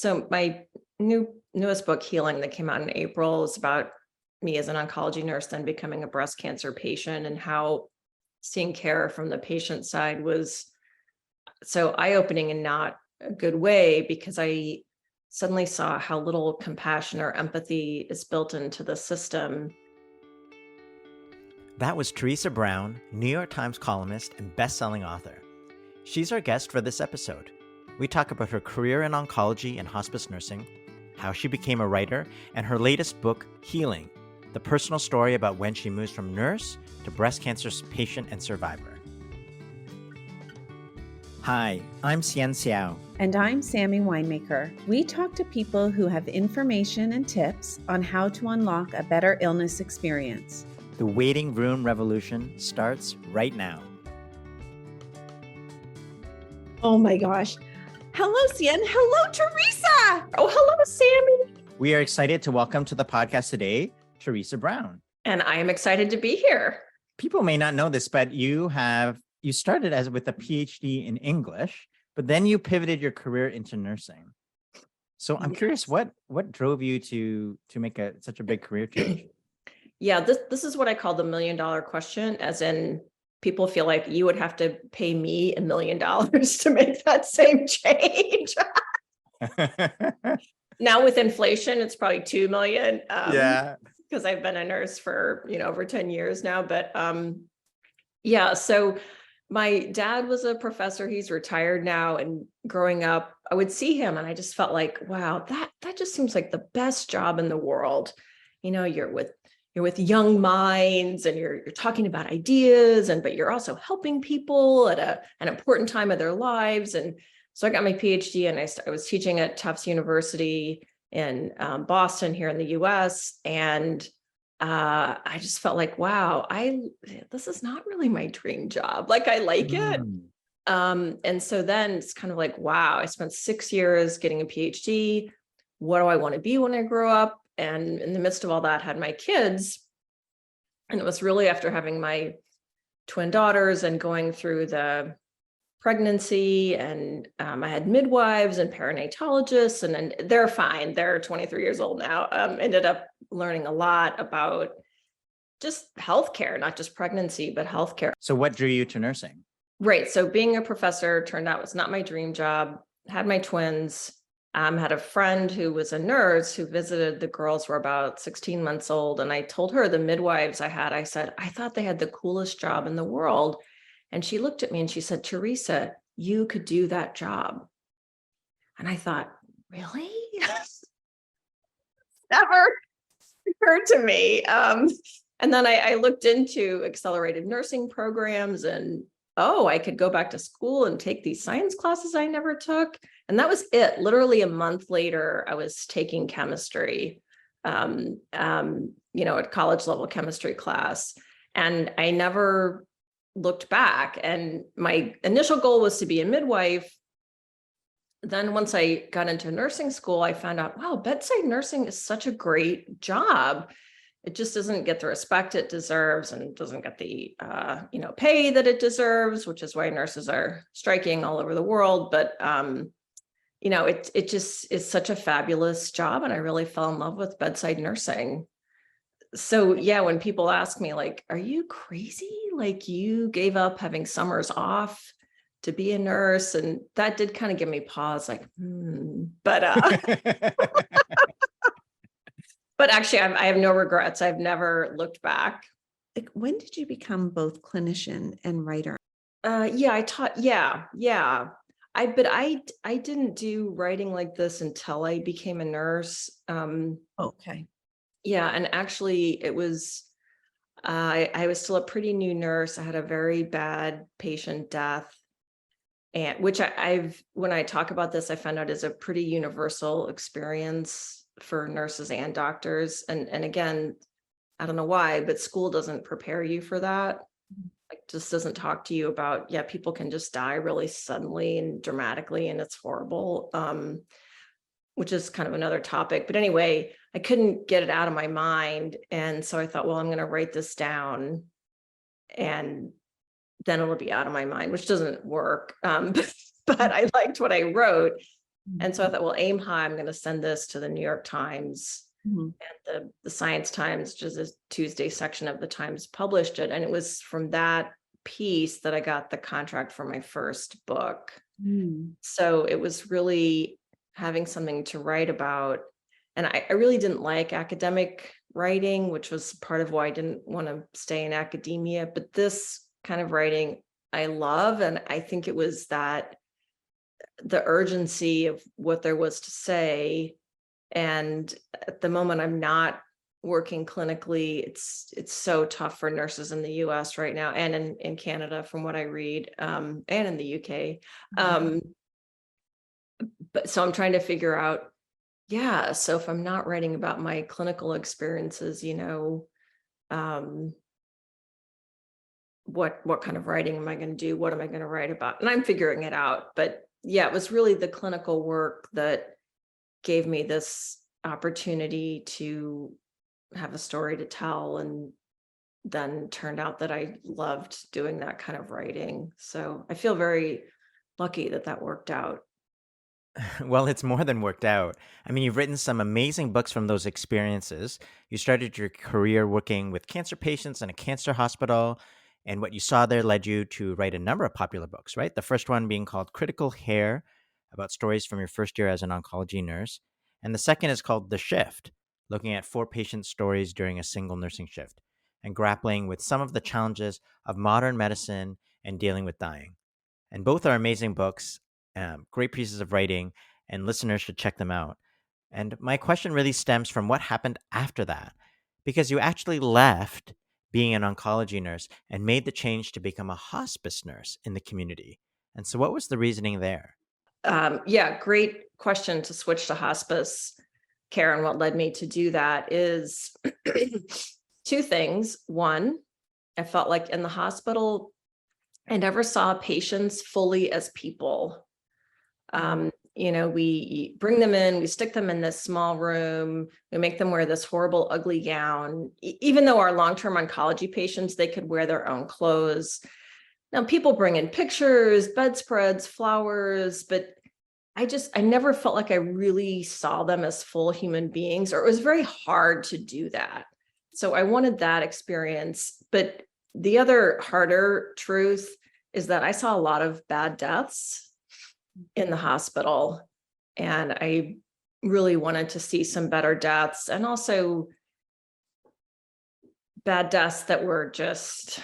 So my newest book, Healing, that came out in April, is about me as an oncology nurse, then becoming a breast cancer patient, and how seeing care from the patient side was so eye-opening in not a good way, because I suddenly saw how little compassion or empathy is built into the system. That was Theresa Brown, New York Times columnist and best-selling author. She's our guest for this episode. We talk about her career in oncology and hospice nursing, how she became a writer, and her latest book, Healing, the personal story about when she moves from nurse to breast cancer patient and survivor. Hi, I'm Xian Xiao. And I'm Sammy Winemaker. We talk to people who have information and tips on how to unlock a better illness experience. The waiting room revolution starts right now. Oh my gosh. Hello, Xian. Hello, Theresa. Oh, hello, Sammy. We are excited to welcome to the podcast today, Theresa Brown. And I am excited to be here. People may not know this, but you started with a PhD in English, but then you pivoted your career into nursing. So I'm curious, what drove you to make such a big career change? Yeah, this is what I call the $1 million question, as in people feel like you would have to pay me $1 million to make that same change. Now with inflation, it's probably 2 million. Because I've been a nurse for over 10 years now. But so my dad was a professor. He's retired now. And growing up, I would see him and I just felt like, wow, that just seems like the best job in the world. You're with young minds and you're talking about ideas, but you're also helping people at an important time of their lives. And so I got my PhD and I was teaching at Tufts University in Boston here in the US. And I just felt like, wow, this is not really my dream job. Like, I like it. And so then it's kind of like, wow, I spent 6 years getting a PhD. What do I want to be when I grow up? And in the midst of all that, had my kids. And it was really after having my twin daughters and going through the pregnancy, and I had midwives and perinatologists, and they're fine. They're 23 years old now. Ended up learning a lot about just healthcare, not just pregnancy, but healthcare. So what drew you to nursing? Right. So being a professor turned out was not my dream job. Had my twins. Had a friend who was a nurse who visited. The girls were about 16 months old. And I told her, the midwives I said, I thought they had the coolest job in the world. And she looked at me and she said, Theresa, you could do that job. And I thought, really? Never occurred to me. And then I looked into accelerated nursing programs, and I could go back to school and take these science classes I never took. And that was it. Literally a month later, I was taking chemistry, at college level chemistry class. And I never looked back. And my initial goal was to be a midwife. Then once I got into nursing school, I found out, wow, bedside nursing is such a great job. It just doesn't get the respect it deserves and doesn't get the, pay that it deserves, which is why nurses are striking all over the world. But, it just is such a fabulous job. And I really fell in love with bedside nursing. So yeah, when people ask me like, are you crazy? Like, you gave up having summers off to be a nurse? And that did kind of give me pause, like, but, but actually I have no regrets. I've never looked back. Like, when did you become both clinician and writer? I taught. Yeah. I didn't do writing like this until I became a nurse. Okay. Yeah. And actually it was, I was still a pretty new nurse. I had a very bad patient death, and which when I talk about this, I found out is a pretty universal experience for nurses and doctors. And again, I don't know why, but school doesn't prepare you for that. Like, just doesn't talk to you about, people can just die really suddenly and dramatically, and it's horrible, which is kind of another topic. But anyway, I couldn't get it out of my mind. And so I thought, well, I'm going to write this down and then it'll be out of my mind, which doesn't work. But I liked what I wrote. And so I thought, well, aim high, I'm going to send this to the New York Times. And the Science Times, which is a Tuesday section of the Times, published it. And it was from that piece that I got the contract for my first book. So it was really having something to write about. And I really didn't like academic writing, which was part of why I didn't want to stay in academia. But this kind of writing I love. And I think it was that the urgency of what there was to say. And at the moment, I'm not working clinically. It's so tough for nurses in the US right now, and in Canada, from what I read, and in the UK. But so I'm trying to figure out, so if I'm not writing about my clinical experiences, what kind of writing am I going to do? What am I going to write about? And I'm figuring it out. But yeah, it was really the clinical work that gave me this opportunity to have a story to tell, and then turned out that I loved doing that kind of writing. So I feel very lucky that that worked out. Well, it's more than worked out. I mean, you've written some amazing books from those experiences. You started your career working with cancer patients in a cancer hospital, and what you saw there led you to write a number of popular books, right? The first one being called Critical Care, about stories from your first year as an oncology nurse. And the second is called The Shift, looking at 4 patient stories during a single nursing shift and grappling with some of the challenges of modern medicine and dealing with dying. And both are amazing books, great pieces of writing, and listeners should check them out. And my question really stems from what happened after that, because you actually left being an oncology nurse and made the change to become a hospice nurse in the community. And so, what was the reasoning there? Great question to switch to hospice care. And what led me to do that is two things. One, I felt like in the hospital, I never saw patients fully as people. We bring them in, we stick them in this small room, we make them wear this horrible, ugly gown. Even though our long-term oncology patients, they could wear their own clothes. Now, people bring in pictures, bedspreads, flowers, but I never felt like I really saw them as full human beings, or it was very hard to do that. So I wanted that experience. But the other harder truth is that I saw a lot of bad deaths in the hospital, and I really wanted to see some better deaths, and also bad deaths that were just,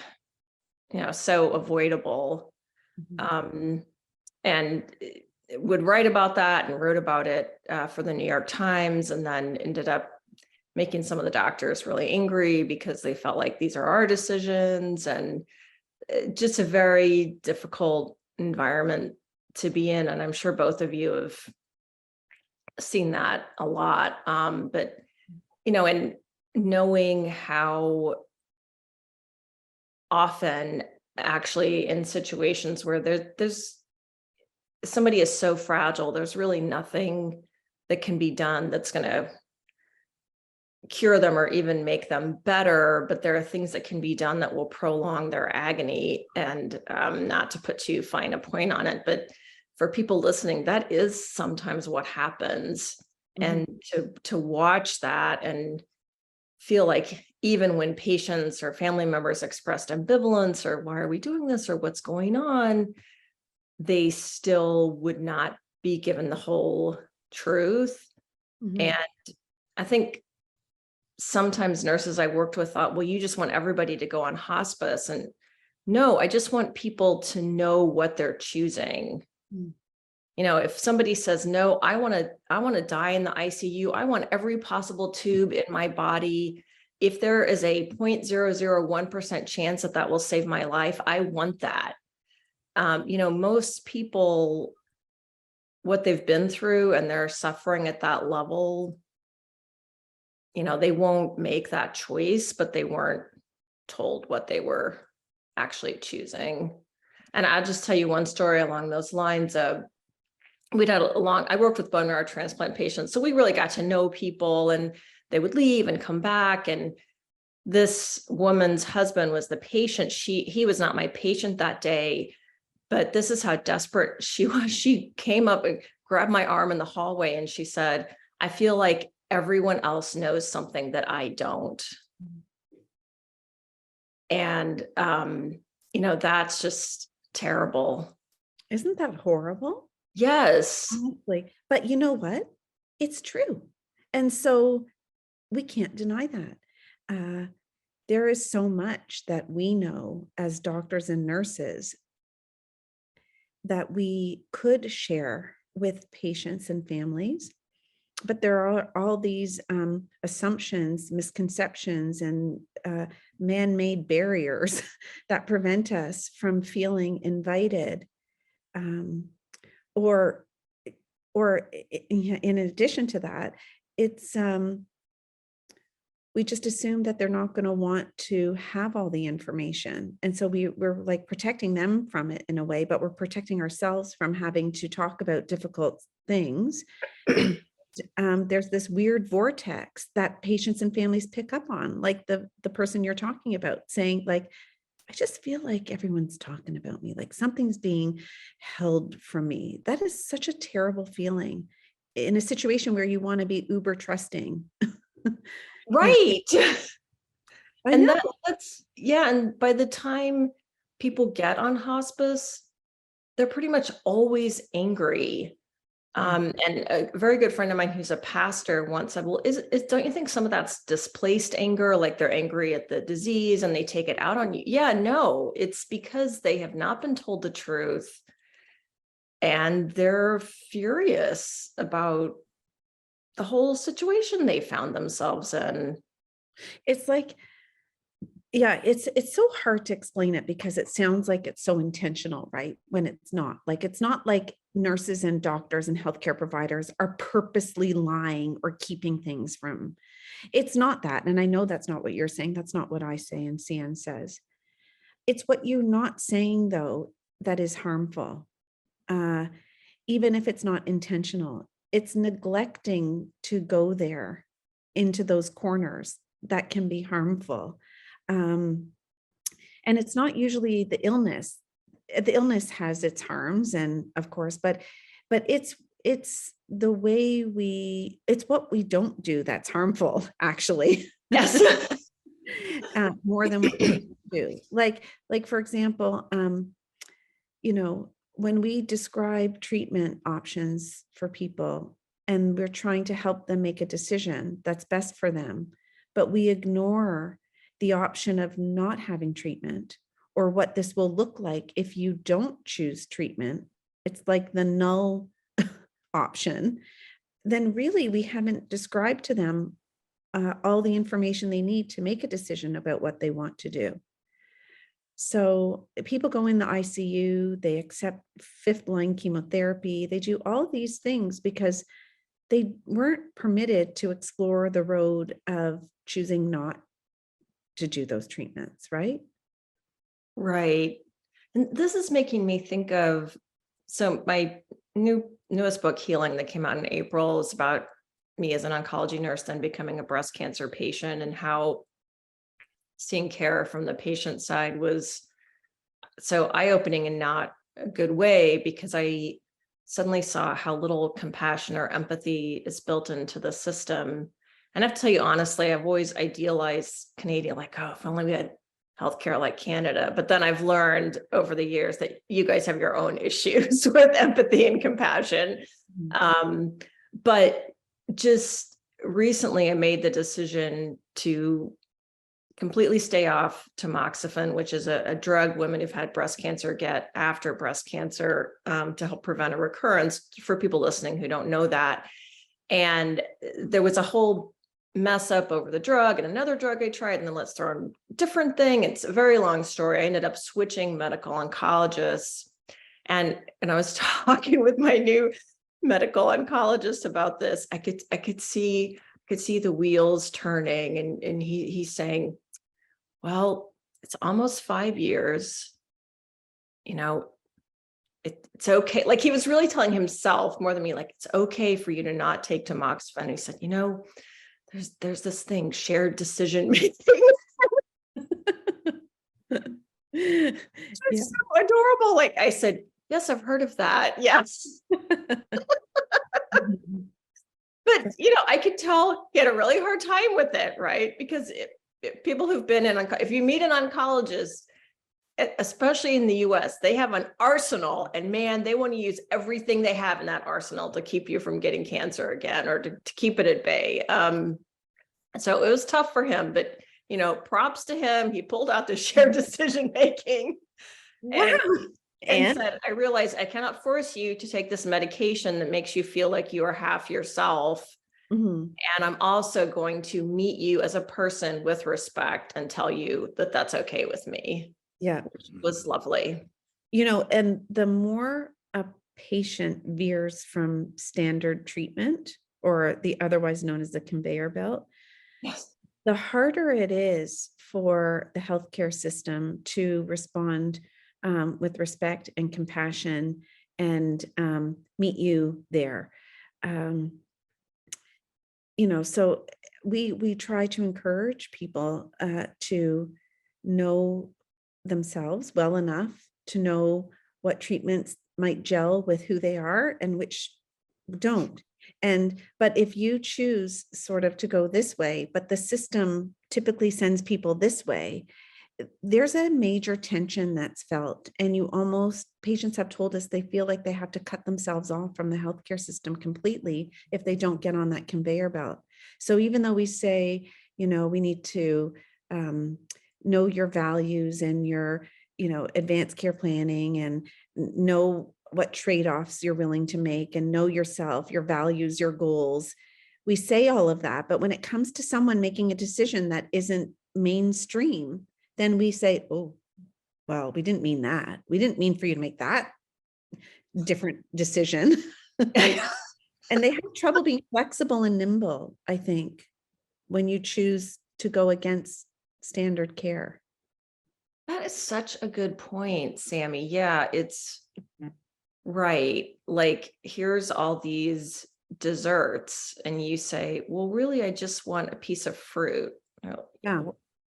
so avoidable. And would write about that and wrote about it for the New York Times, and then ended up making some of the doctors really angry because they felt like these are our decisions, and just a very difficult environment to be in. And I'm sure both of you have seen that a lot. But, and knowing how often actually in situations where there's somebody is so fragile, there's really nothing that can be done that's going to cure them or even make them better, but there are things that can be done that will prolong their agony. And not to put too fine a point on it, but for people listening, that is sometimes what happens. And to watch that and feel like even when patients or family members expressed ambivalence or why are we doing this or what's going on, they still would not be given the whole truth. And I think sometimes nurses I worked with thought, well, you just want everybody to go on hospice. And no, I just want people to know what they're choosing. If somebody says, no, I want to die in the ICU, I want every possible tube in my body. If there is a 0.001% chance that will save my life, I want that. Most people, what they've been through and they're suffering at that level, they won't make that choice, but they weren't told what they were actually choosing. And I'll just tell you one story along those lines. I worked with bone marrow transplant patients, so we really got to know people, and they would leave and come back. And this woman's husband was the patient. He was not my patient that day, but this is how desperate she was. She came up grabbed my arm in the hallway and she said, I feel like everyone else knows something that I don't. And, that's just terrible. Isn't that horrible? Yes. Honestly. But you know what? It's true. And so we can't deny that. There is so much that we know as doctors and nurses that we could share with patients and families. But there are all these assumptions, misconceptions, and man-made barriers that prevent us from feeling invited. Or in addition to that, it's we just assume that they're not going to want to have all the information. And so we're like protecting them from it in a way, but we're protecting ourselves from having to talk about difficult things. There's this weird vortex that patients and families pick up on, like the person you're talking about saying, like, I just feel like everyone's talking about me, like something's being held from me. That is such a terrible feeling in a situation where you want to be uber trusting. Right. I And know. and by the time people get on hospice, they're pretty much always angry. And a very good friend of mine who's a pastor once said, well, don't you think some of that's displaced anger? Like they're angry at the disease and they take it out on you. Yeah, no, it's because they have not been told the truth and they're furious about the whole situation they found themselves in. It's like, yeah, it's so hard to explain it because it sounds like it's so intentional, right? When it's not. Like, it's not like nurses and doctors and healthcare providers are purposely lying or keeping things from. It's not that. And I know that's not what you're saying. That's not what I say and CN says. It's what you're not saying, though, that is harmful. Even if it's not intentional, it's neglecting to go there into those corners that can be harmful. And it's not usually the illness. The illness has its harms, and of course, but it's the way it's what we don't do that's harmful, actually. Yes. More than what we do. Like for example, when we describe treatment options for people and we're trying to help them make a decision that's best for them, but we ignore the option of not having treatment or what this will look like if you don't choose treatment, it's like the null option, then really we haven't described to them all the information they need to make a decision about what they want to do. So people go in the ICU, they accept fifth line chemotherapy, they do all these things because they weren't permitted to explore the road of choosing not to do those treatments, right? Right. And this is making me think of, so my newest book, Healing, that came out in April, is about me as an oncology nurse, then becoming a breast cancer patient, and how seeing care from the patient side was so eye-opening in not a good way, because I suddenly saw how little compassion or empathy is built into the system. And I have to tell you, honestly, I've always idealized Canadian, like, oh, if only we had healthcare like Canada. But then I've learned over the years that you guys have your own issues with empathy and compassion. But just recently, I made the decision to completely stay off tamoxifen, which is a drug women who've had breast cancer get after breast cancer to help prevent a recurrence, for people listening who don't know that. And there was a whole mess up over the drug and another drug I tried, and then let's throw in a different thing. It's a very long story. I ended up switching medical oncologists, and I was talking with my new medical oncologist about this. I could see the wheels turning, and he's saying, well, it's almost 5 years, it's okay. Like, he was really telling himself more than me, like, it's okay for you to not take tamoxifen. He said, there's this thing, shared decision making. It's so adorable. Like I said, yes, I've heard of that. Yes. But, I could tell he had a really hard time with it, right? Because people who've been if you meet an oncologist, especially in the US, they have an arsenal, and man, they want to use everything they have in that arsenal to keep you from getting cancer again, or to keep it at bay. So it was tough for him, but, props to him. He pulled out the shared decision making. Wow. And said, I realize I cannot force you to take this medication that makes you feel like you are half yourself. Mhm. And I'm also going to meet you as a person with respect and tell you that that's okay with me. Yeah. Which was lovely. And the more a patient veers from standard treatment, or the otherwise known as the conveyor belt, Yes. the harder it is for the healthcare system to respond with respect and compassion, and meet you there. So we try to encourage people to know themselves well enough to know what treatments might gel with who they are and which don't. But if you choose sort of to go this way, but the system typically sends people this way, there's a major tension that's felt. And patients have told us they feel like they have to cut themselves off from the healthcare system completely if they don't get on that conveyor belt. So even though we say, we need to know your values and your, advanced care planning, and know what trade-offs you're willing to make, and know yourself, your values, your goals. We say all of that, but when it comes to someone making a decision that isn't mainstream, then we say, oh, well, we didn't mean that. We didn't mean for you to make that different decision. And they have trouble being flexible and nimble, I think, when you choose to go against standard care. That is such a good point, Sammy. Yeah, it's right. Like, here's all these desserts, and you say, well, really, I just want a piece of fruit. Yeah.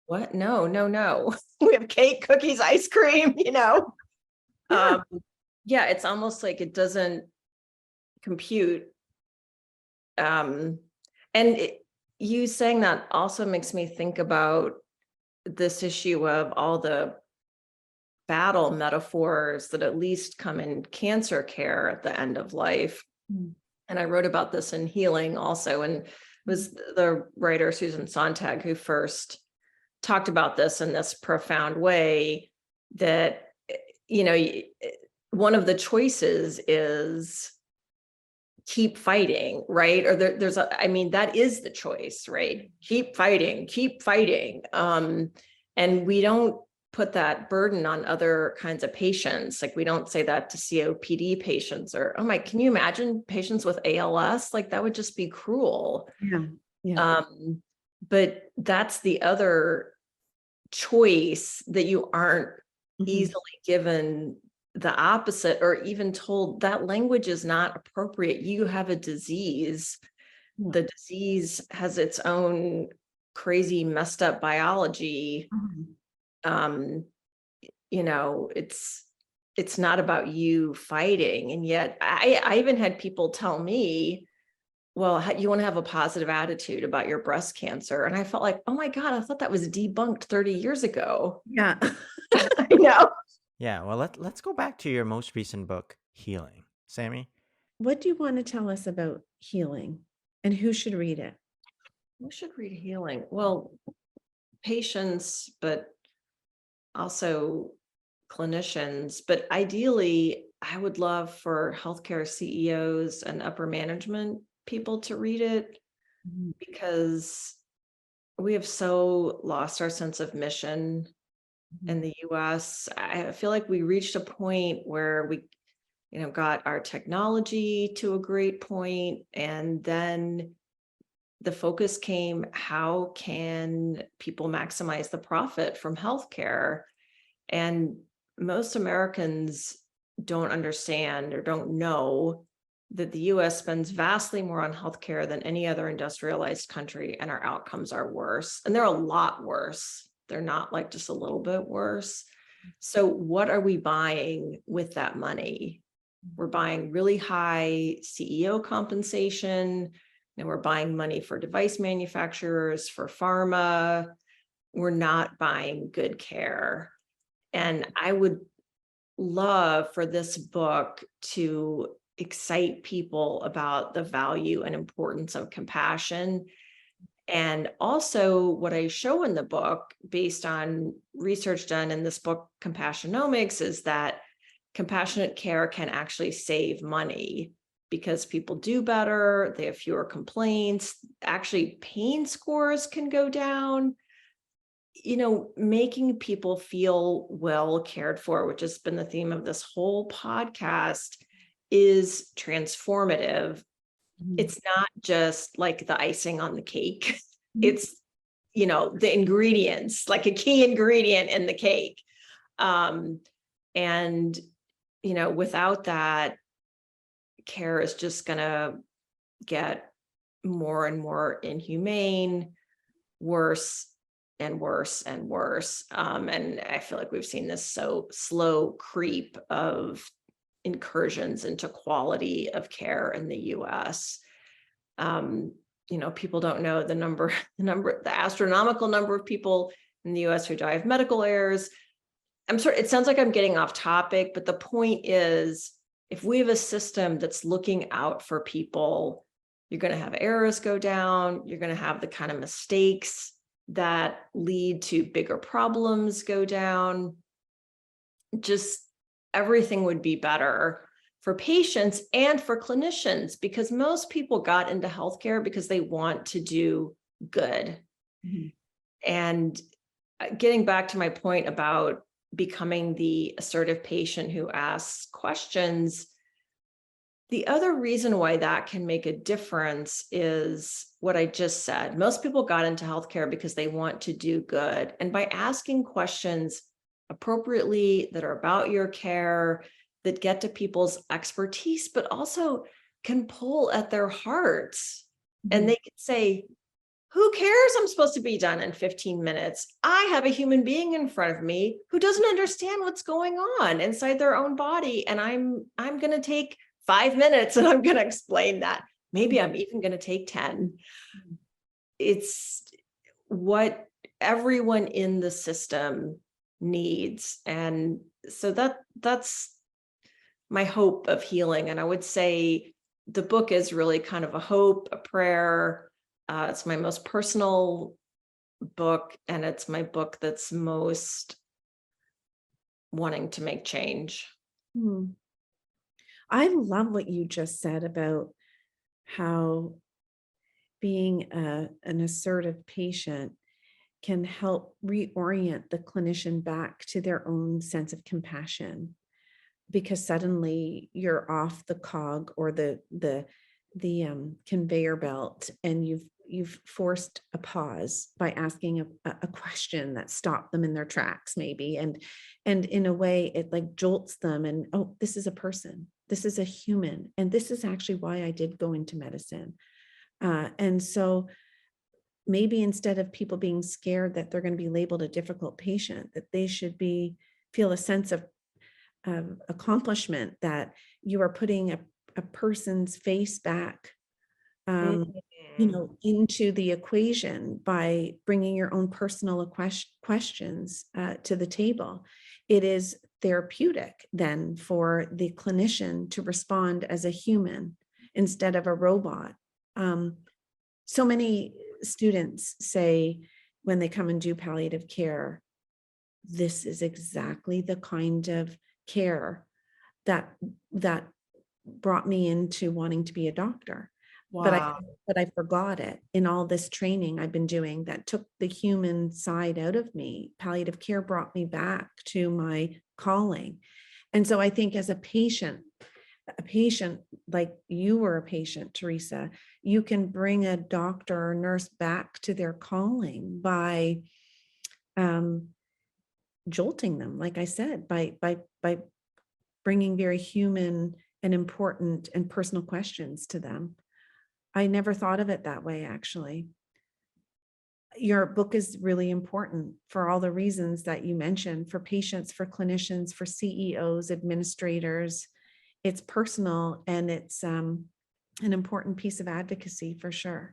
What? No. We have cake, cookies, ice cream, Yeah. It's almost like it doesn't compute. You saying that also makes me think about this issue of all the battle metaphors that at least come in cancer care at the end of life. Mm. And I wrote about this in Healing also, and it was the writer Susan Sontag who first talked about this in this profound way, that, one of the choices is keep fighting, right? Or that is the choice, right? Keep fighting. And we don't put that burden on other kinds of patients. Like, we don't say that to COPD patients, or, can you imagine patients with ALS? Like, that would just be cruel. Yeah. But that's the other choice that you aren't easily given the opposite, or even told that language is not appropriate. You have a disease. Yeah. The disease has its own crazy, messed up biology. It's not about you fighting. And yet I even had people tell me, well, you want to have a positive attitude about your breast cancer. And I felt like, oh my God, I thought that was debunked 30 years ago. Yeah. I know. Yeah, well, let's go back to your most recent book, Healing. Sammy? What do you want to tell us about Healing, and who should read it? Who should read Healing? Well, patients, but also clinicians. But ideally, I would love for healthcare CEOs and upper management people to read it, because we have so lost our sense of mission in the US. I feel like we reached a point where we, got our technology to a great point, and then the focus came, how can people maximize the profit from healthcare? And most Americans don't understand or don't know that the US spends vastly more on healthcare than any other industrialized country, and our outcomes are worse. And they're a lot worse. They're not like just a little bit worse. So what are we buying with that money? We're buying really high CEO compensation. And we're buying money for device manufacturers, for pharma. We're not buying good care. And I would love for this book to excite people about the value and importance of compassion. And also what I show in the book, based on research done in this book, Compassionomics, is that compassionate care can actually save money because people do better, they have fewer complaints, actually pain scores can go down. Making people feel well cared for, which has been the theme of this whole podcast, is transformative. It's not just like the icing on the cake. It's, the ingredients, like a key ingredient in the cake. And, without that, care is just going to get more and more inhumane, worse and worse and worse. And I feel like we've seen this so slow creep of incursions into quality of care in the US. People don't know the astronomical number of people in the US who die of medical errors. It sounds like I'm getting off topic, but the point is, if we have a system that's looking out for people, you're going to have errors go down. You're going to have the kind of mistakes that lead to bigger problems go down. Just everything would be better for patients and for clinicians, because most people got into healthcare because they want to do good. Mm-hmm. And getting back to my point about becoming the assertive patient who asks questions, the other reason why that can make a difference is what I just said. Most people got into healthcare because they want to do good. And by asking questions appropriately that are about your care, that get to people's expertise, but also can pull at their hearts. Mm-hmm. And they can say, who cares? I'm supposed to be done in 15 minutes. I have a human being in front of me who doesn't understand what's going on inside their own body. And I'm going to take 5 minutes and I'm going to explain that. Maybe I'm even going to take 10. It's what everyone in the system needs. And so that's my hope of healing. And I would say the book is really kind of a hope, a prayer. It's my most personal book, and it's my book that's most wanting to make change. I love what you just said about how being an assertive patient can help reorient the clinician back to their own sense of compassion, because suddenly you're off the cog or the conveyor belt, and you've forced a pause by asking a question that stopped them in their tracks, maybe, and in a way it like jolts them, and oh, this is a person, this is a human, and this is actually why I did go into medicine. And so maybe instead of people being scared that they're going to be labeled a difficult patient, that they should feel a sense of accomplishment, that you are putting a person's face back, into the equation by bringing your own personal questions to the table. It is therapeutic then for the clinician to respond as a human instead of a robot. So many students say when they come and do palliative care, this is exactly the kind of care that brought me into wanting to be a doctor. Wow. But I forgot it in all this training I've been doing that took the human side out of me. Palliative care brought me back to my calling. And so I think as a patient like you were a patient, Theresa, you can bring a doctor or nurse back to their calling by jolting them, like I said, by bringing very human and important and personal questions to them. I never thought of it that way, actually. Your book is really important for all the reasons that you mentioned, for patients, for clinicians, for CEOs, administrators. It's personal, and it's an important piece of advocacy for sure.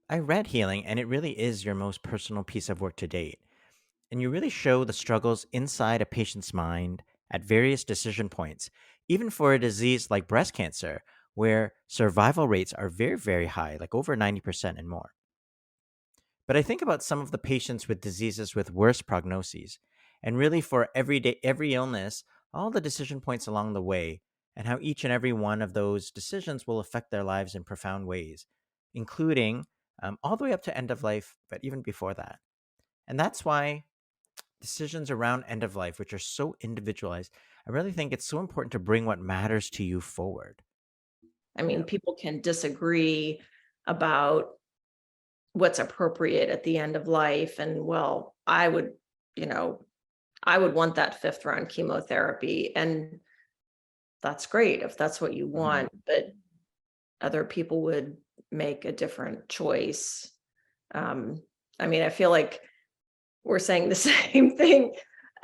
I read Healing, and it really is your most personal piece of work to date. And you really show the struggles inside a patient's mind at various decision points, even for a disease like breast cancer, where survival rates are very, very high, like over 90% and more. But I think about some of the patients with diseases with worse prognoses, and really for every illness, all the decision points along the way, and how each and every one of those decisions will affect their lives in profound ways, including all the way up to end of life, but even before that. And that's why decisions around end of life, which are so individualized, I really think it's so important to bring what matters to you forward. I mean, people can disagree about what's appropriate at the end of life. And well, I would want that fifth round chemotherapy. And that's great if that's what you want, but other people would make a different choice. I mean, I feel like we're saying the same thing.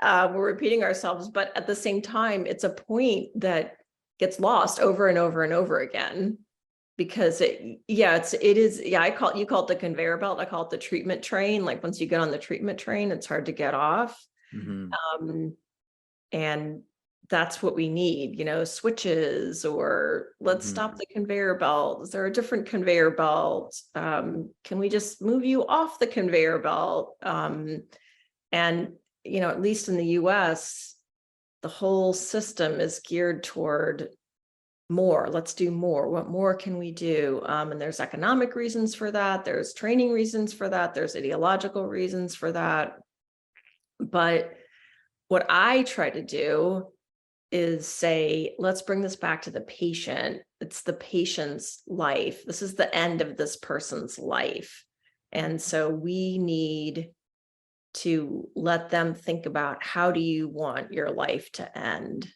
We're repeating ourselves, but at the same time, it's a point that gets lost over and over and over again. Because you call it the conveyor belt. I call it the treatment train. Like once you get on the treatment train, it's hard to get off. And that's what we need, switches, or let's stop the conveyor belt. Is there a different conveyor belt? Can we just move you off the conveyor belt? And, at least in the US, the whole system is geared toward more. Let's do more. What more can we do? And there's economic reasons for that. There's training reasons for that. There's ideological reasons for that. But what I try to do is say, let's bring this back to the patient. It's the patient's life. This is the end of this person's life. And so we need to let them think about, how do you want your life to end?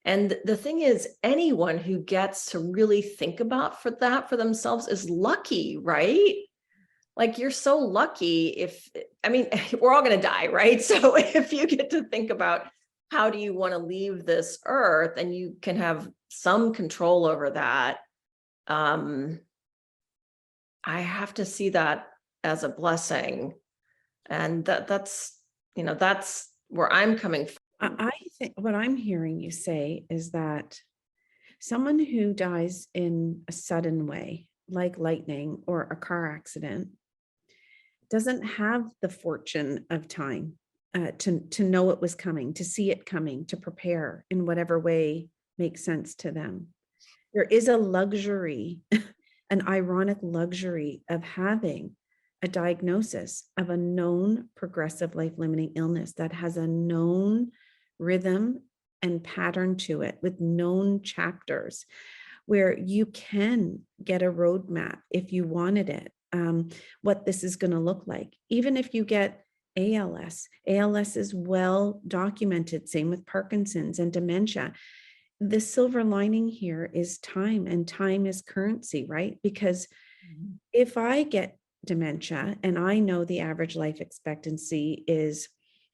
And the thing is, anyone who gets to really think about for themselves is lucky, right? Like you're so lucky we're all going to die, right? So if you get to think about how do you want to leave this earth and you can have some control over that, I have to see that as a blessing. And that's where I'm coming from. I think what I'm hearing you say is that someone who dies in a sudden way, like lightning or a car accident, doesn't have the fortune of time to know it was coming, to see it coming, to prepare in whatever way makes sense to them. There is a luxury, an ironic luxury of having a diagnosis of a known progressive life-limiting illness that has a known rhythm and pattern to it with known chapters, where you can get a roadmap if you wanted it, what this is going to look like. Even if you get ALS is well documented, same with Parkinson's and dementia. The silver lining here is time, and time is currency, right? Because if I get dementia and I know the average life expectancy is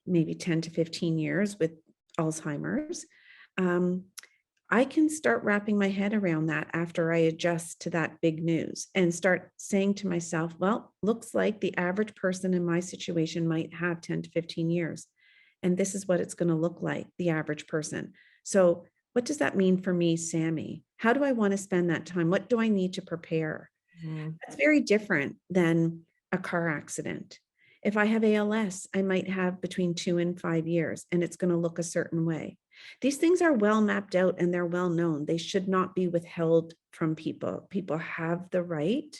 maybe 10 to 15 years with Alzheimer's, I can start wrapping my head around that after I adjust to that big news and start saying to myself, well, looks like the average person in my situation might have 10 to 15 years. And this is what it's going to look like, the average person. So what does that mean for me, Sammy? How do I want to spend that time? What do I need to prepare? That's very different than a car accident. If I have ALS, I might have between 2 and 5 years, and it's going to look a certain way. These things are well mapped out and they're well known. They should not be withheld from people. People have the right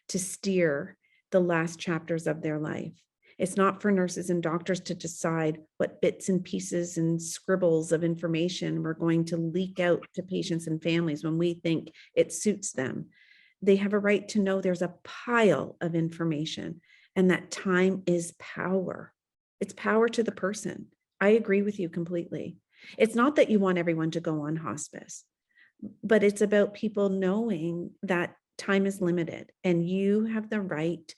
to steer the last chapters of their life. It's not for nurses and doctors to decide what bits and pieces and scribbles of information we're going to leak out to patients and families when we think it suits them. They have a right to know there's a pile of information, and that time is power. It's power to the person. I agree with you completely. It's not that you want everyone to go on hospice, but it's about people knowing that time is limited and you have the right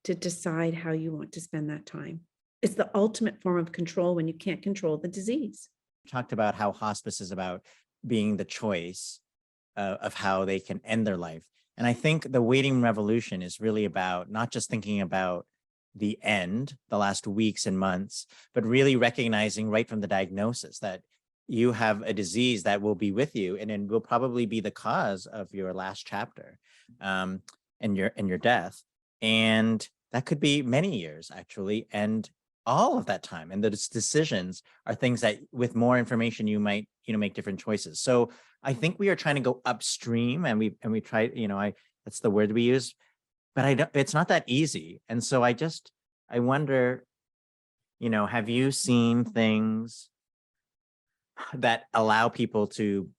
to decide how you want to spend that time. It's the ultimate form of control when you can't control the disease. You talked about how hospice is about being the choice. of how they can end their life. And I think the waiting revolution is really about not just thinking about the end, the last weeks and months, but really recognizing right from the diagnosis that you have a disease that will be with you and it will probably be the cause of your last chapter, and your death. And that could be many years, actually. And all of that time and those decisions are things that with more information, you might, make different choices. So I think we are trying to go upstream, and we try, that's the word we use, but it's not that easy. And so I wonder, have you seen things that allow people to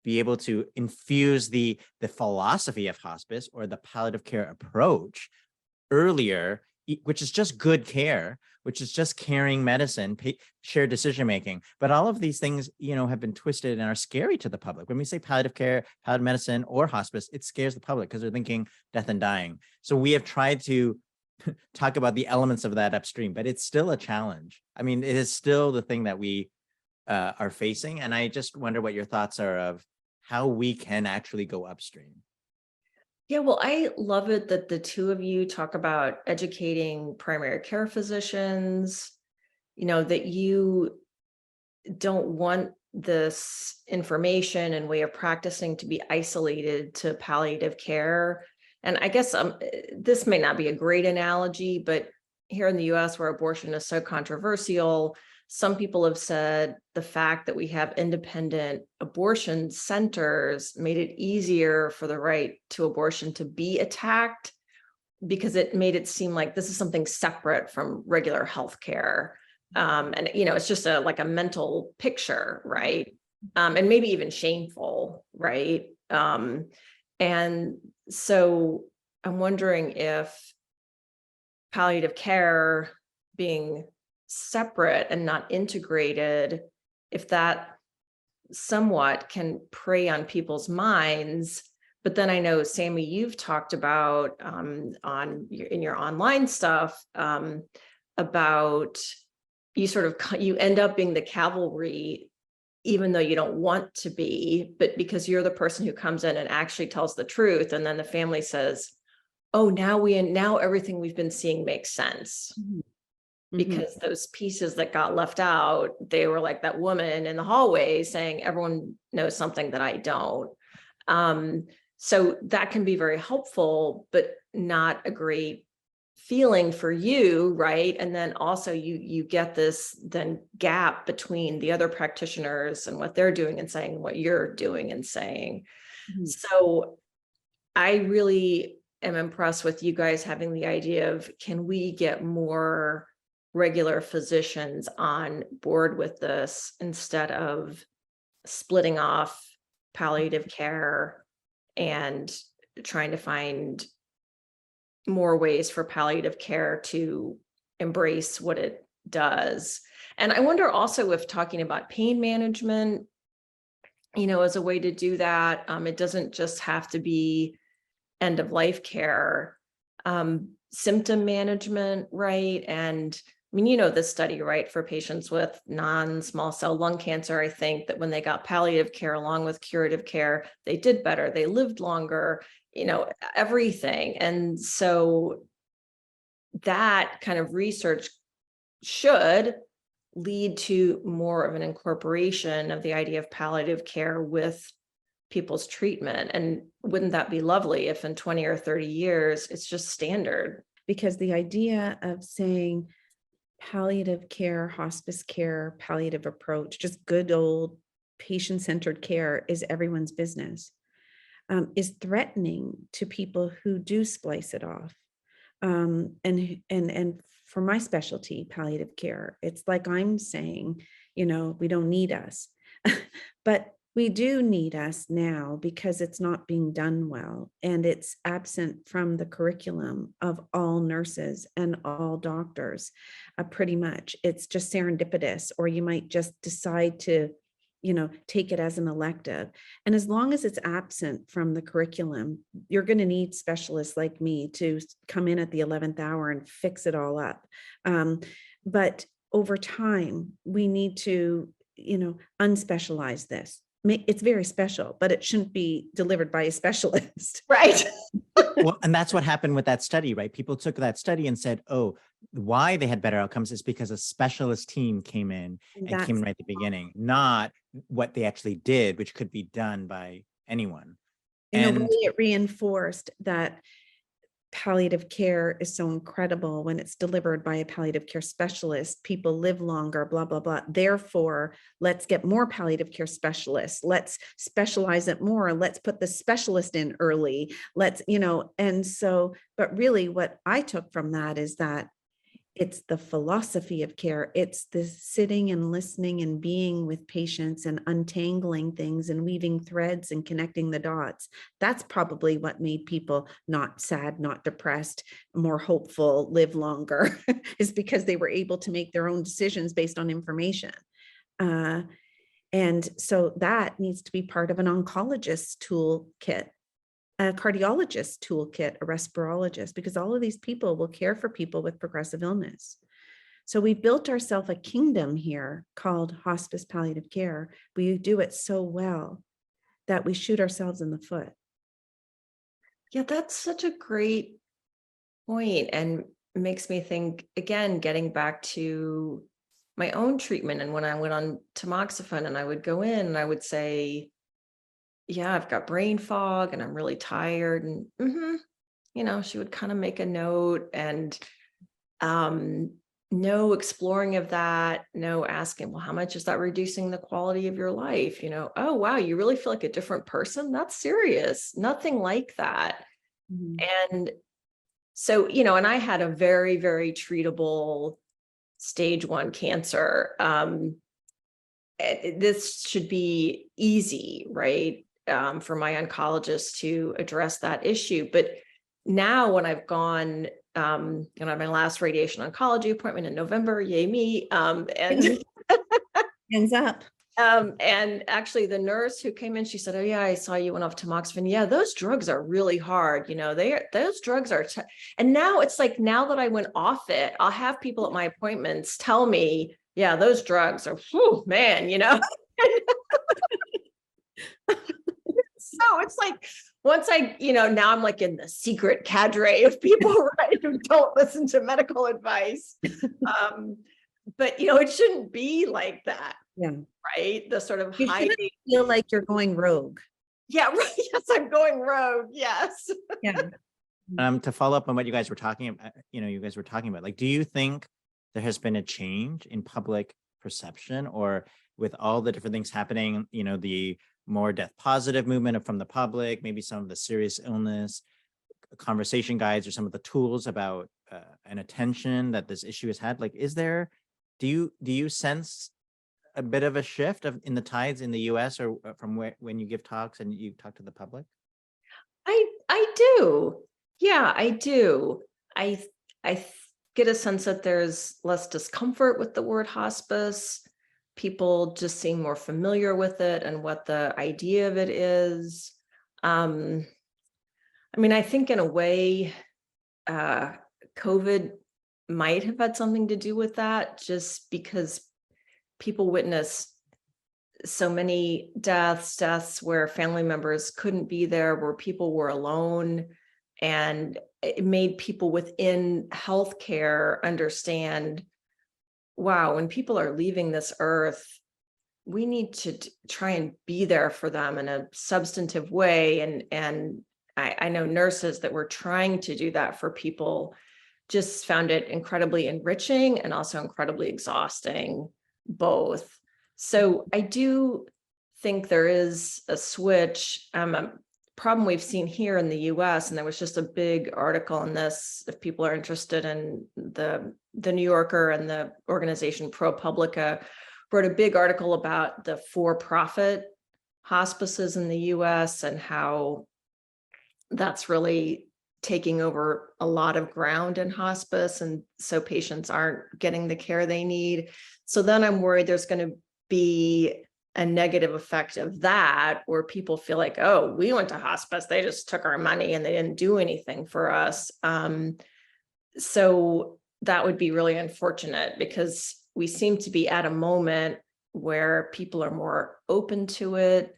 be able to infuse the philosophy of hospice or the palliative care approach earlier, which is just good care, which is just caring medicine, shared decision making. But all of these things, have been twisted and are scary to the public. When we say palliative care, palliative medicine, or hospice, it scares the public because they're thinking death and dying. So we have tried to talk about the elements of that upstream, but it's still a challenge. I mean, it is still the thing that we are facing. And I just wonder what your thoughts are of how we can actually go upstream. Yeah, well, I love it that the two of you talk about educating primary care physicians, that you don't want this information and way of practicing to be isolated to palliative care. And I guess this may not be a great analogy, but here in the US, where abortion is so controversial, some people have said the fact that we have independent abortion centers made it easier for the right to abortion to be attacked, because it made it seem like this is something separate from regular healthcare. And it's just like a mental picture, right? And maybe even shameful, right? And so I'm wondering if palliative care being separate and not integrated, if that somewhat can prey on people's minds. But then I know, Sammy, you've talked about in your online stuff about you end up being the cavalry, even though you don't want to be, but because you're the person who comes in and actually tells the truth. And then the family says, oh, now everything we've been seeing makes sense. Mm-hmm. Because those pieces that got left out, they were like that woman in the hallway saying, everyone knows something that I don't. So that can be very helpful, but not a great feeling for you, right? And then also you get this then gap between the other practitioners and what they're doing and saying, and what you're doing and saying. Mm-hmm. So I really am impressed with you guys having the idea of, can we get more regular physicians on board with this instead of splitting off palliative care and trying to find more ways for palliative care to embrace what it does. And I wonder also if talking about pain management, as a way to do that, it doesn't just have to be end of life care, symptom management, right? And I mean, this study, right, for patients with non-small cell lung cancer, I think that when they got palliative care along with curative care, they did better, they lived longer, everything. And so that kind of research should lead to more of an incorporation of the idea of palliative care with people's treatment. And wouldn't that be lovely if in 20 or 30 years, it's just standard? Because the idea of saying palliative care, hospice care, palliative approach, just good old patient-centered care is everyone's business, is threatening to people who do splice it off. And for my specialty, palliative care, it's like I'm saying, we don't need us, but we do need us now because it's not being done well, and it's absent from the curriculum of all nurses and all doctors. Pretty much, it's just serendipitous, or you might just decide to, take it as an elective. And as long as it's absent from the curriculum, you're going to need specialists like me to come in at the 11th hour and fix it all up. But over time, we need to, unspecialize this. it's very special, but it shouldn't be delivered by a specialist. Right. Well, and that's what happened with that study, right? People took that study and said, oh, why they had better outcomes is because a specialist team came in and came in right at the beginning, not what they actually did, which could be done by anyone. In a way, it reinforced that palliative care is so incredible when it's delivered by a palliative care specialist. People live longer, blah, blah, blah. Therefore, let's get more palliative care specialists. Let's specialize it more. Let's put the specialist in early. Let's, and so, but really what I took from that is that it's the philosophy of care. It's the sitting and listening and being with patients and untangling things and weaving threads and connecting the dots. That's probably what made people not sad, not depressed, more hopeful, live longer, is because they were able to make their own decisions based on information. And so that needs to be part of an oncologist's toolkit, a cardiologist toolkit, a respirologist, because all of these people will care for people with progressive illness. So we built ourselves a kingdom here called hospice palliative care. We do it so well that we shoot ourselves in the foot. Yeah, that's such a great point, and makes me think, again, getting back to my own treatment. And when I went on tamoxifen and I would go in and I would say, yeah, I've got brain fog and I'm really tired. And, she would kind of make a note, and no exploring of that, no asking, well, how much is that reducing the quality of your life? Oh, wow, you really feel like a different person? That's serious. Nothing like that. Mm-hmm. And so, and I had a very, very treatable stage 1 cancer. This should be easy, right? For my oncologist to address that issue. But now when I've gone, I had my last radiation oncology appointment in November, yay me. And hands up. And actually the nurse who came in, she said, oh yeah, I saw you went off tamoxifen. Yeah, those drugs are really hard. Those drugs are, and now it's like, now that I went off it, I'll have people at my appointments tell me, yeah, those drugs are, whew, man, So it's like, once I, now I'm like in the secret cadre of people, right, who don't listen to medical advice. But, it shouldn't be like that. Yeah. Right. The sort of you shouldn't feel like you're going rogue. Yeah. Right. Yes. I'm going rogue. Yes. Yeah. To follow up on what you guys were talking about, like, do you think there has been a change in public perception, or with all the different things happening, the more death positive movement from the public, maybe some of the serious illness conversation guides, or some of the tools about an attention that this issue has had? Like, do you sense a bit of a shift in the tides in the US, or from when you give talks and you talk to the public? I do. Yeah, I do. I get a sense that there's less discomfort with the word hospice. People just seem more familiar with it and what the idea of it is. I think in a way, COVID might have had something to do with that, just because people witnessed so many deaths where family members couldn't be there, where people were alone, and it made people within healthcare understand, wow, when people are leaving this earth, we need to try and be there for them in a substantive way. And I know nurses that were trying to do that for people just found it incredibly enriching and also incredibly exhausting, both. So I do think there is a switch. A problem we've seen here in the US, and there was just a big article on this, if people are interested, in the New Yorker and the organization ProPublica wrote a big article about the for-profit hospices in the US and how that's really taking over a lot of ground in hospice. And so patients aren't getting the care they need. So then I'm worried there's going to be a negative effect of that, where people feel like, oh, we went to hospice, they just took our money and they didn't do anything for us. So that would be really unfortunate, because we seem to be at a moment where people are more open to it.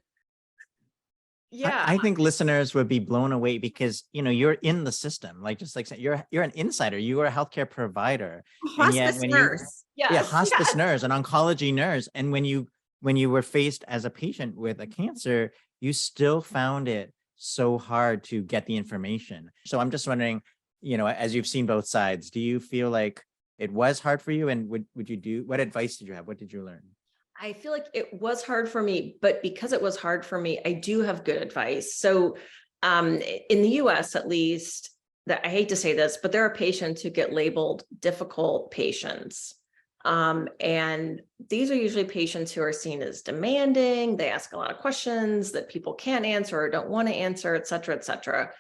Yeah. I think listeners would be blown away because, you're in the system, like, just like you're an insider, you are a healthcare provider. And yet Hospice when nurse. hospice Yes. nurse, an oncology nurse. And when you were faced as a patient with a cancer, you still found it so hard to get the information. So I'm just wondering, as you've seen both sides, do you feel like it was hard for you? And what advice did you have? What did you learn? I feel like it was hard for me, but because it was hard for me, I do have good advice. So in the US, at least, that I hate to say this, but there are patients who get labeled difficult patients. And these are usually patients who are seen as demanding. They ask a lot of questions that people can't answer or don't want to answer, et cetera, et cetera.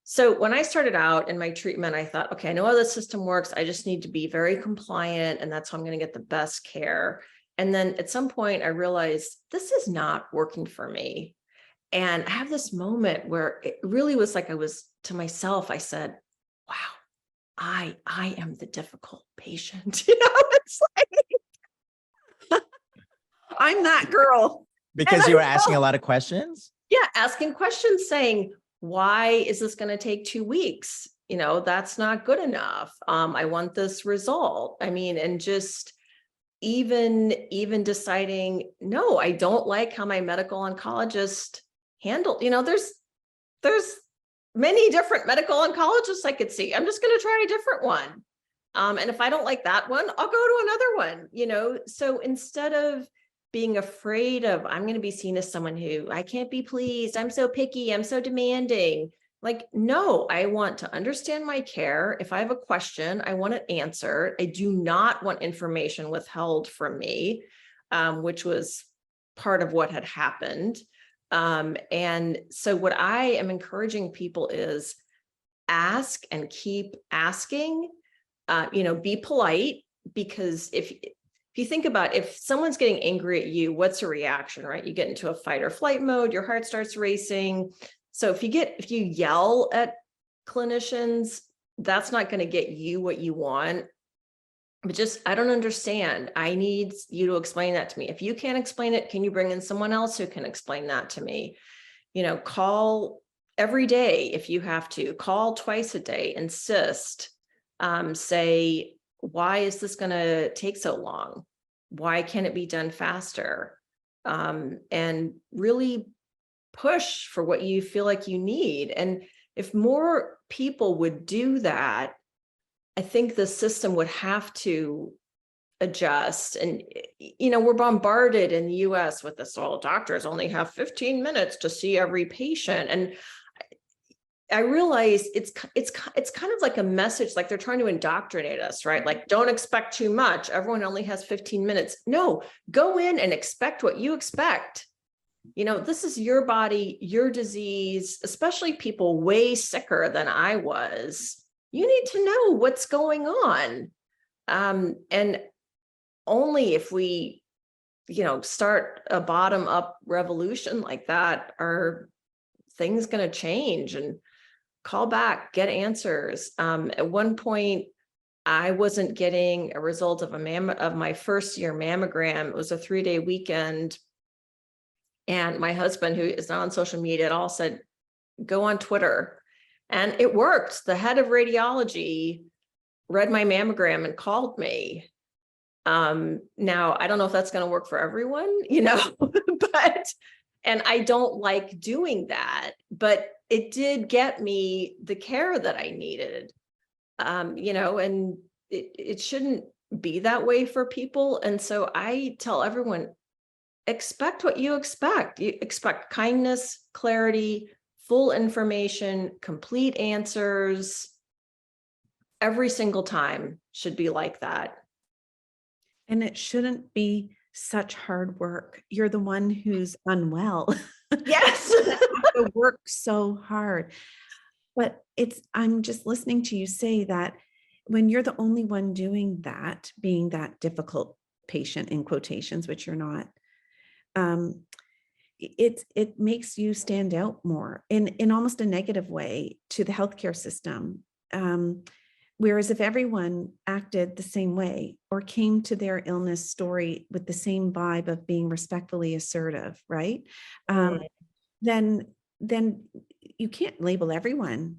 So when I started out in my treatment, I thought, okay, I know how the system works. I just need to be very compliant, and that's how I'm going to get the best care. And then at some point I realized this is not working for me. And I have this moment where it really was like I was to myself, I said, wow, I am the difficult patient. It's like, I'm that girl. Because you were asking a lot of questions? Yeah, asking questions saying, why is this going to take 2 weeks? That's not good enough. I want this result. I mean, and just even deciding, no, I don't like how my medical oncologist handled, there's many different medical oncologists I could see. I'm just going to try a different one. And if I don't like that one, I'll go to another one, so instead of being afraid of, I'm going to be seen as someone who I can't be pleased, I'm so picky, I'm so demanding. Like, no, I want to understand my care. If I have a question, I want it answered. I do not want information withheld from me, which was part of what had happened. And so what I am encouraging people is ask and keep asking, be polite, because if you think about, if someone's getting angry at you, what's a reaction, right? You get into a fight or flight mode, your heart starts racing. So if you yell at clinicians, that's not going to get you what you want. But just, I don't understand. I need you to explain that to me. If you can't explain it, can you bring in someone else who can explain that to me? Call every day if you have to, call twice a day, insist, say, why is this going to take so long? Why can't it be done faster? And really push for what you feel like you need. And if more people would do that, I think the system would have to adjust. And, we're bombarded in the US with this, all doctors only have 15 minutes to see every patient. And I realize it's kind of like a message, like they're trying to indoctrinate us, right? Like, don't expect too much. Everyone only has 15 minutes. No, go in and expect what you expect. This is your body, your disease, especially people way sicker than I was. You need to know what's going on. And only if we, start a bottom up revolution like that, are things going to change. And call back, get answers. At one point, I wasn't getting a result of my first year mammogram. It was a 3-day weekend. And my husband, who is not on social media at all, said, go on Twitter. And it worked. The head of radiology read my mammogram and called me. Now, I don't know if that's going to work for everyone, and I don't like doing that, but it did get me the care that I needed, and it shouldn't be that way for people. And so I tell everyone, expect what you expect. You expect kindness, clarity, full information, complete answers. Every single time should be like that. And it shouldn't be such hard work. You're the one who's unwell. Yes. To work so hard. But I'm just listening to you say that when you're the only one doing that, being that difficult patient in quotations, which you're not, it makes you stand out more in almost a negative way to the healthcare system. Whereas if everyone acted the same way or came to their illness story with the same vibe of being respectfully assertive, right? Then you can't label everyone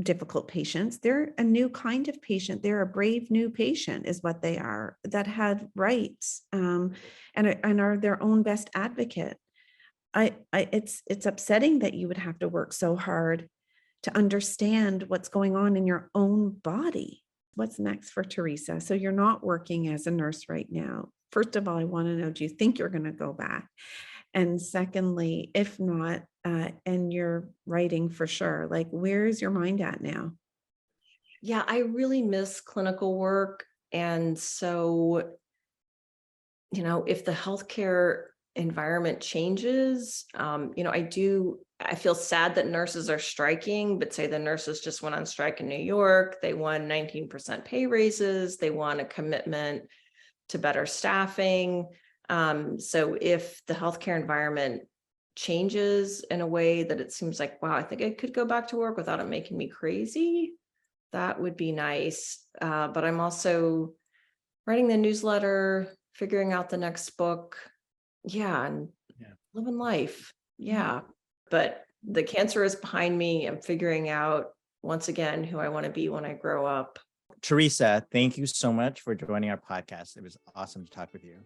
difficult patients. They're a new kind of patient. They're a brave new patient is what they are, that had rights, and are their own best advocate. It's upsetting that you would have to work so hard to understand what's going on in your own body. What's next for Theresa? So you're not working as a nurse right now. First of all, I want to know, do you think you're going to go back? And secondly, if not, and you're writing for sure, like, where's your mind at now? Yeah, I really miss clinical work. And so, if the healthcare environment changes, I feel sad that nurses are striking, but say the nurses just went on strike in New York. They won 19% pay raises. They won a commitment to better staffing. So if the healthcare environment changes in a way that it seems like, wow, I think I could go back to work without it making me crazy, that would be nice. But I'm also writing the newsletter, figuring out the next book. And living life. Yeah. But the cancer is behind me. I'm figuring out once again who I want to be when I grow up. Theresa, thank you so much for joining our podcast. It was awesome to talk with you.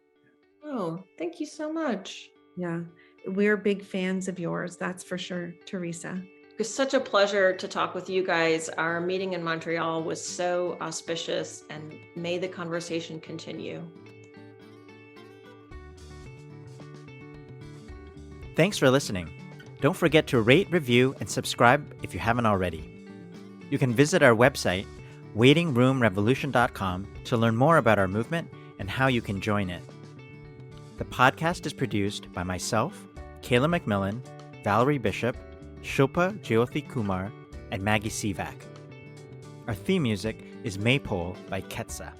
Oh, thank you so much. Yeah, we're big fans of yours. That's for sure, Theresa. It was such a pleasure to talk with you guys. Our meeting in Montreal was so auspicious, and may the conversation continue. Thanks for listening. Don't forget to rate, review, and subscribe if you haven't already. You can visit our website, waitingroomrevolution.com, to learn more about our movement and how you can join it. The podcast is produced by myself, Kayla McMillan, Valerie Bishop, Shilpa Jyothi Kumar, and Maggie Sivak. Our theme music is Maypole by Ketsa.